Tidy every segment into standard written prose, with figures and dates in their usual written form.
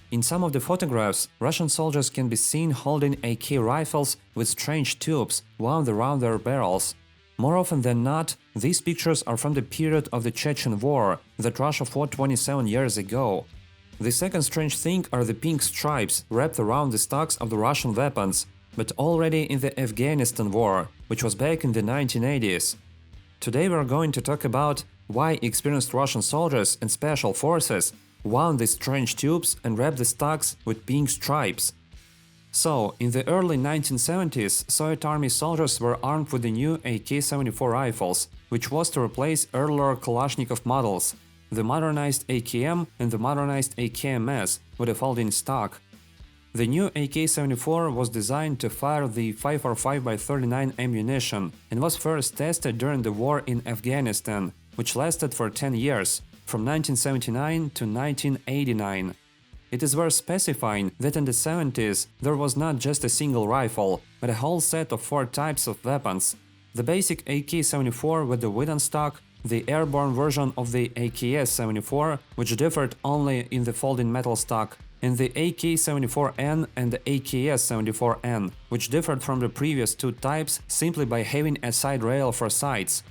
In some of the photographs, Russian soldiers can be seen holding AK rifles with strange tubes wound around their barrels. More often than not, these pictures are from the period of the Chechen War that Russia fought 27 years ago. The second strange thing are the pink stripes wrapped around the stocks of the Russian weapons, but already in the Afghanistan War, which was back in the 1980s. Today we are going to talk about why experienced Russian soldiers and special forces wound these strange tubes and wrapped the stocks with pink stripes. So, in the early 1970s, Soviet Army soldiers were armed with the new AK-74 rifles, which was to replace earlier Kalashnikov models, the modernized AKM and the modernized AKMS with a folding stock. The new AK-74 was designed to fire the 545x39 ammunition and was first tested during the war in Afghanistan, which lasted for 10 years, from 1979 to 1989. It is worth specifying that in the 70s there was not just a single rifle, but a whole set of 4 types of weapons. The basic AK-74 with the wooden stock, the airborne version of the AKS-74, which differed only in the folding metal stock, and the AK-74N and the AKS-74N, which differed from the previous 2 types simply by having a side rail for sights.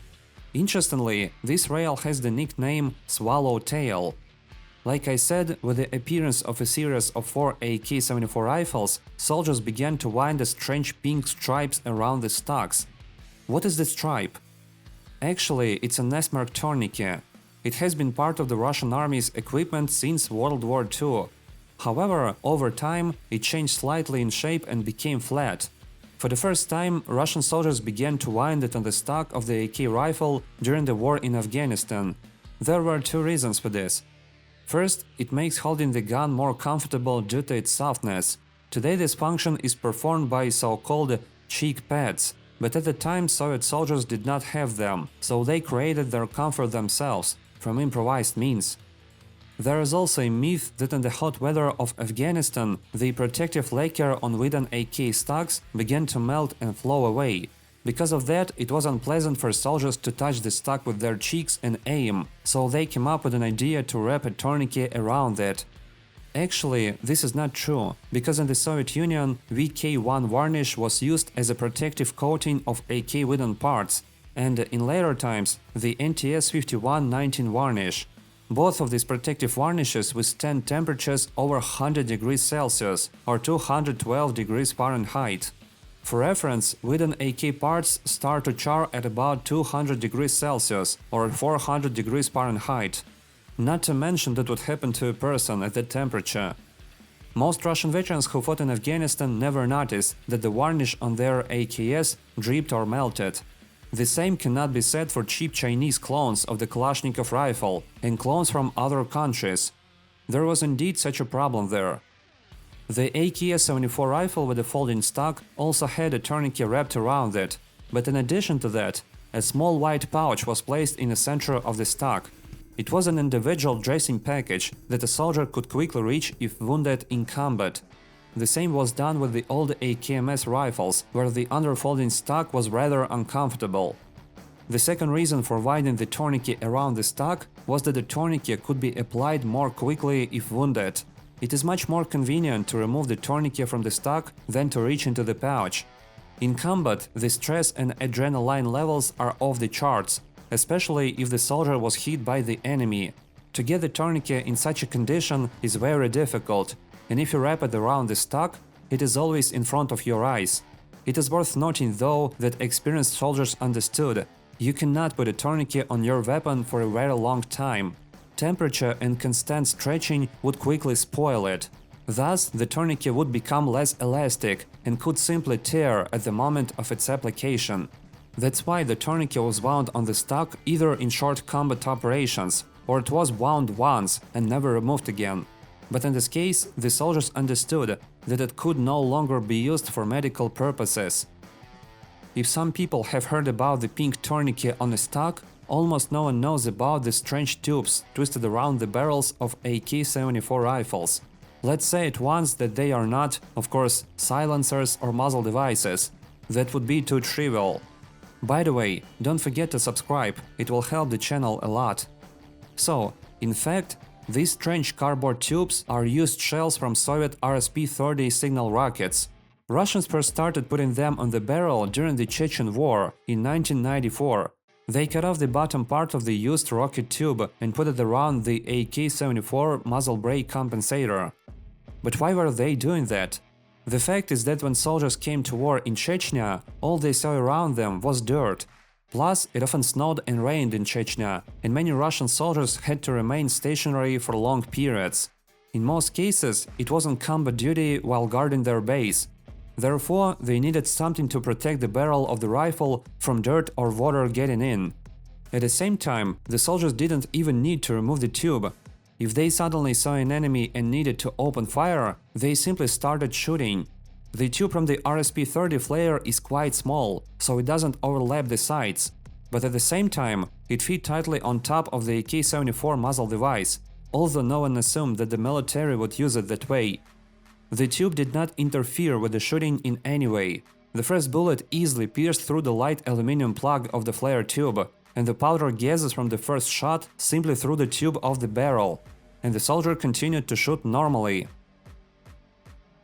Interestingly, this rail has the nickname Swallowtail. Like I said, with the appearance of a series of 4 AK-74 rifles, soldiers began to wind the strange pink stripes around the stocks. What is the stripe? Actually, it's a Nesmerk tourniquet. It has been part of the Russian army's equipment since World War II. However, over time, it changed slightly in shape and became flat. For the first time, Russian soldiers began to wind it on the stock of the AK rifle during the war in Afghanistan. There were 2 reasons for this. First, it makes holding the gun more comfortable due to its softness. Today this function is performed by so-called cheek pads, but at the time Soviet soldiers did not have them, so they created their comfort themselves, from improvised means. There is also a myth that in the hot weather of Afghanistan, the protective lacquer on wooden AK stocks began to melt and flow away. Because of that, it was unpleasant for soldiers to touch the stock with their cheeks and aim, so they came up with an idea to wrap a tourniquet around it. Actually, this is not true, because in the Soviet Union, VK1 varnish was used as a protective coating of AK wooden parts, and in later times, the NTS 5119 varnish. Both of these protective varnishes withstand temperatures over 100 degrees Celsius or 212 degrees Fahrenheit. For reference, wooden AK parts start to char at about 200 degrees Celsius or 400 degrees Fahrenheit. Not to mention that would happen to a person at that temperature. Most Russian veterans who fought in Afghanistan never noticed that the varnish on their AKs dripped or melted. The same cannot be said for cheap Chinese clones of the Kalashnikov rifle and clones from other countries. There was indeed such a problem there. The AKS-74 rifle with the folding stock also had a tourniquet wrapped around it, but in addition to that, a small white pouch was placed in the center of the stock. It was an individual dressing package that a soldier could quickly reach if wounded in combat. The same was done with the old AKMS rifles, where the underfolding stock was rather uncomfortable. The second reason for winding the tourniquet around the stock was that the tourniquet could be applied more quickly if wounded. It is much more convenient to remove the tourniquet from the stock than to reach into the pouch. In combat, the stress and adrenaline levels are off the charts, especially if the soldier was hit by the enemy. To get the tourniquet in such a condition is very difficult, and if you wrap it around the stock, it is always in front of your eyes. It is worth noting though that experienced soldiers understood, you cannot put a tourniquet on your weapon for a very long time. Temperature and constant stretching would quickly spoil it. Thus, the tourniquet would become less elastic and could simply tear at the moment of its application. That's why the tourniquet was wound on the stock either in short combat operations, or it was wound once and never removed again. But in this case, the soldiers understood that it could no longer be used for medical purposes. If some people have heard about the pink tourniquet on the stock, almost no one knows about the strange tubes twisted around the barrels of AK-74 rifles. Let's say at once that they are not, of course, silencers or muzzle devices. That would be too trivial. By the way, don't forget to subscribe, it will help the channel a lot. So, in fact, These strange cardboard tubes are used shells from Soviet RSP-30 signal rockets. Russians first started putting them on the barrel during the Chechen War in 1994. They cut off the bottom part of the used rocket tube and put it around the AK-74 muzzle brake compensator. But why were they doing that? The fact is that when soldiers came to war in Chechnya, all they saw around them was dirt. Plus, it often snowed and rained in Chechnya, and many Russian soldiers had to remain stationary for long periods. In most cases, it was on combat duty while guarding their base. Therefore, they needed something to protect the barrel of the rifle from dirt or water getting in. At the same time, the soldiers didn't even need to remove the tube. If they suddenly saw an enemy and needed to open fire, they simply started shooting. The tube from the RSP-30 flare is quite small, so it doesn't overlap the sides. But at the same time, it fit tightly on top of the AK-74 muzzle device, although no one assumed that the military would use it that way. The tube did not interfere with the shooting in any way. The first bullet easily pierced through the light aluminum plug of the flare tube, and the powder gases from the first shot simply through the tube of the barrel, and the soldier continued to shoot normally.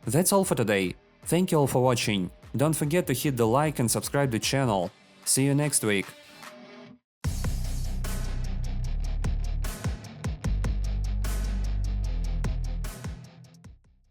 That's all for today. Thank you all for watching. Don't forget to hit the like and subscribe the channel. See you next week.